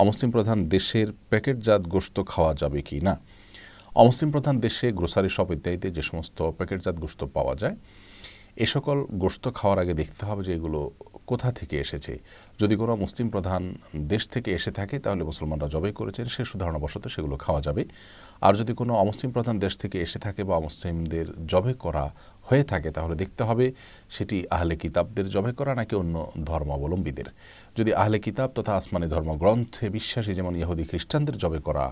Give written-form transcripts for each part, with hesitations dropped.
অমুসলিম প্রধান দেশের প্যাকেটজাত গোশত খাওয়া যাবে কি না। অমুসলিম প্রধান দেশে গ্রোসারি শপ ইত্যাদিতে যে সমস্ত প্যাকেটজাত গোশত পাওয়া যায়, এ সকল গোশত খাওয়ার আগে দেখতে হবে যে এগুলো কোথা থেকে এসেছে। যদি কোনো মুসলিম প্রধান দেশ থেকে এসে থাকে তাহলে মুসলমানরা জবাই করেছেন, সে ধারণাবশত সেগুলো খাওয়া যাবে। আর যদি কোনো অমুসলিম প্রধান দেশ থেকে এসে থাকে বা অমুসলিমদের জবাই করা হয়ে থাকে তাহলে দেখতে হবে সেটি আহলে কিতাবদের জবাই করা নাকি অন্য ধর্মাবলম্বীদের। যদি আহলে কিতাব তথা আসমানি ধর্মগ্রন্থে বিশ্বাসী যেমন ইহুদি খ্রিস্টানদের জবাই করা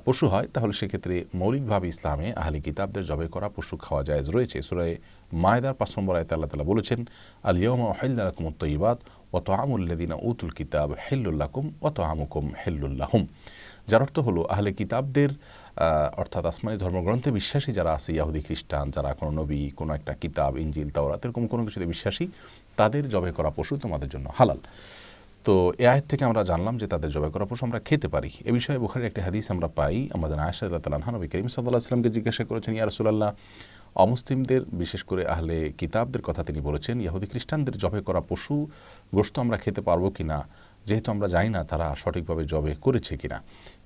পশু হয় তাহলে সেক্ষেত্রে মৌলিকভাবে ইসলামে আহলে কিতাবদের জবাই করা পশু খাওয়া জায়েজ রয়েছে। সূরা মায়দার ৫ নম্বর আয়াতে আল্লাহ তাআলা বলেছেন, আল ইয়াওমা উহিল্লা লাকুমুত তাইয়্যিবাত ওয়া তা'আমুল লাযিনা উতুল কিতাব হিল্লুল লাকুম ওয়া তা'আমুকুম হিল্লুল লাহুম। যার অর্থ হলো আহলে কিতাবদের অর্থাৎ আসমানি ধর্মগ্রন্থে বিশ্বাসী যারা আছে, ইহুদি খ্রিস্টান, যারা কোনো নবী, কোনো একটা কিতাব, ইনজিল, তাওরাত এরকম কোনো কিছুতে বিশ্বাসী, তাদের জবাই করা পশু তোমাদের জন্য হালাল। তো এই আয়াত থেকে আমরা জানলাম যে তাদের জবাই করা পশু আমরা খেতে পারি। এ বিষয়ে বুখারীর একটি হাদিস আমরা পাই। আমাদের আয়েশা রাদিয়াল্লাহু আনহা নবী করিম সাল্লাল্লাহু আলাইহি ওয়াসাল্লামকে জিজ্ঞাসা করেছেন, ইয়া রাসূলুল্লাহ, অমুসলিমদের বিশেষ করে আহলে কিতাবদের কথা তিনি বলেছেন, ইহুদি খ্রিস্টানদের জবাই করা পশু গোশত আমরা খেতে পারবো কিনা, যেহেতু আমরা জানি না তারা সঠিকভাবে জবাই করেছে কিনা।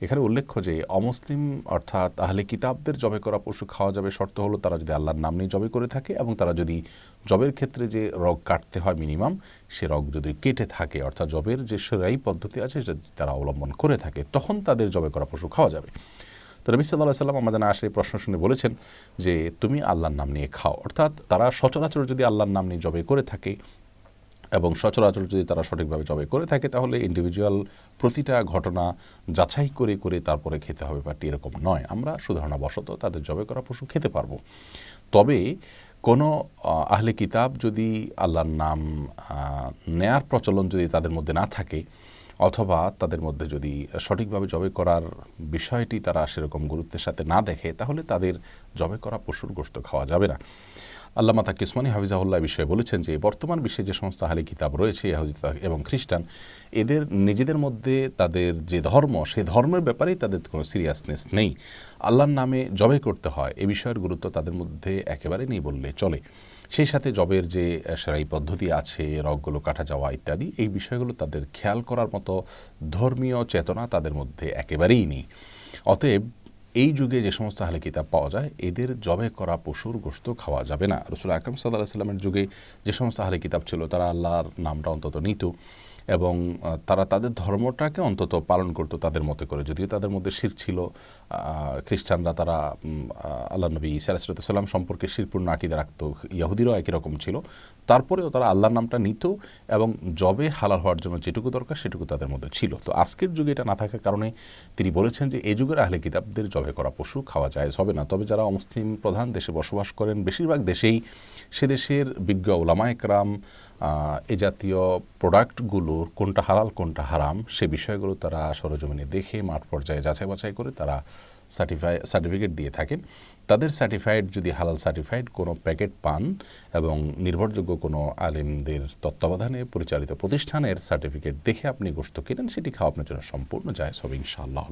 এখানে উল্লেখ্য যে অমুসলিম অর্থাৎ আহলে কিতাবদের জবাই করা পশু খাওয়া যাবে, শর্ত হলো তারা যদি আল্লাহর নাম নিয়ে জবাই করে থাকে এবং তারা যদি জবের ক্ষেত্রে যে রগ কাটতে হয় মিনিমাম, সে রগ যদি কেটে থাকে, অর্থাৎ জবের যে শরঈ পদ্ধতি আছে সেটা তারা অবলম্বন করে থাকে, তখন তাদের জবাই করা পশু খাওয়া যাবে। তো নবী সাল্লাল্লাহু আলাইহি ওয়াসাল্লাম আমাদের আয়েশার এই প্রশ্ন শুনে বলেছেন যে তুমি আল্লাহর নাম নিয়ে খাও। অর্থাৎ তারা সচরাচর যদি আল্লাহর নাম নিয়ে জবাই করে থাকে এবং সচরাচর যদি তারা সঠিকভাবে জবাই করে থাকে তাহলে ইন্ডিভিজুয়াল প্রতিটা ঘটনা যাচাই করে করে তারপরে খেতে হবে, বাট এরকম নয়। আমরা সুধারণাবশত তাদের জবাই করা পশু খেতে পারবো। তবে কোনো আহলে কিতাব যদি আল্লাহর নাম নেয়ার প্রচলন যদি তাদের মধ্যে না থাকে, অথবা তাদের মধ্যে যদি সঠিকভাবে জবাই করার বিষয়টি তারা সেরকম গুরুত্বের সাথে না দেখে, তাহলে তাদের জবাই করা পশুর গোশত খাওয়া যাবে না। আল্লামা তাকি উসমানী হাফিজাহুল্লাহ বিষয়ে বলেছেন যে বর্তমান বিশ্বে যে সমস্ত আহলে কিতাব রয়েছে ইহুদি এবং খ্রিস্টান, এদের নিজেদের মধ্যে তাদের যে ধর্ম, সেই ধর্মের ব্যাপারেই তাদের কোনো সিরিয়াসনেস নেই। আল্লাহর নামে জবাই করতে হয় এ বিষয়ের গুরুত্ব তাদের মধ্যে একেবারে নেই বললে চলে। সেই সাথে জবের যে শরঈ পদ্ধতি আছে, রগগুলো কাটা যাওয়া ইত্যাদি, এই বিষয়গুলো তাদের খেয়াল করার মতো ধর্মীয় চেতনা তাদের মধ্যে একেবারেই নেই। অতএব এই যুগে যে সমস্ত আহলে কিতাব পাওয়া যায় এদের জবাই করা পশুর গোশত খাওয়া যাবে না। রাসূল আকরাম সাল্লাল্লাহু আলাইহি ওয়াসাল্লামের যুগে যে সমস্ত আহলে কিতাব ছিল তারা আল্লাহর নামটা অন্তত নিত এবং তারা তাদের ধর্মটাকে অন্তত পালন করতো তাদের মতে করে। যদিও তাদের মধ্যে শিরক ছিল, খ্রিস্টানরা তারা আল্লাহ নবী ঈসা আলাইহিস সালাম সম্পর্কে শিরকপূর্ণ আকীদা রাখতো, ইহুদিরাও একই রকম ছিল, তারপরেও তারা আল্লাহর নামটা নিত এবং জবে হালাল হওয়ার জন্য যেটুকু দরকার সেটুকু তাদের মধ্যে ছিল। তো আজকের যুগে এটা না থাকার কারণে তিনি বলেছেন যে এই যুগের আহলে কিতাবদের জবাই করা পশু খাওয়া জায়েজ হবে না। তবে যারা মুসলিম প্রধান দেশে বসবাস করেন, বেশিরভাগ দেশেই সে দেশের বিজ্ঞ উলামায়ে কেরাম এ জাতীয় প্রোডাক্টগুলোর কোনটা হালাল কোনটা হারাম সে বিষয়গুলো তারা সরজমিনে দেখে মাঠ পর্যায়ে যাচাই বাছাই করে তারা সার্টিফিকেট দিয়ে থাকেন। তাদের সার্টিফাইড যদি হালাল সার্টিফাইড কোনো প্যাকেট পান এবং নির্ভরযোগ্য কোনো আলেমদের তত্ত্বাবধানে পরিচালিত প্রতিষ্ঠানের সার্টিফিকেট দেখে আপনি গোশত কেনেন, সেটি খাওয়া আপনার জন্য সম্পূর্ণ জায়েজ হবে ইনশাআল্লাহ।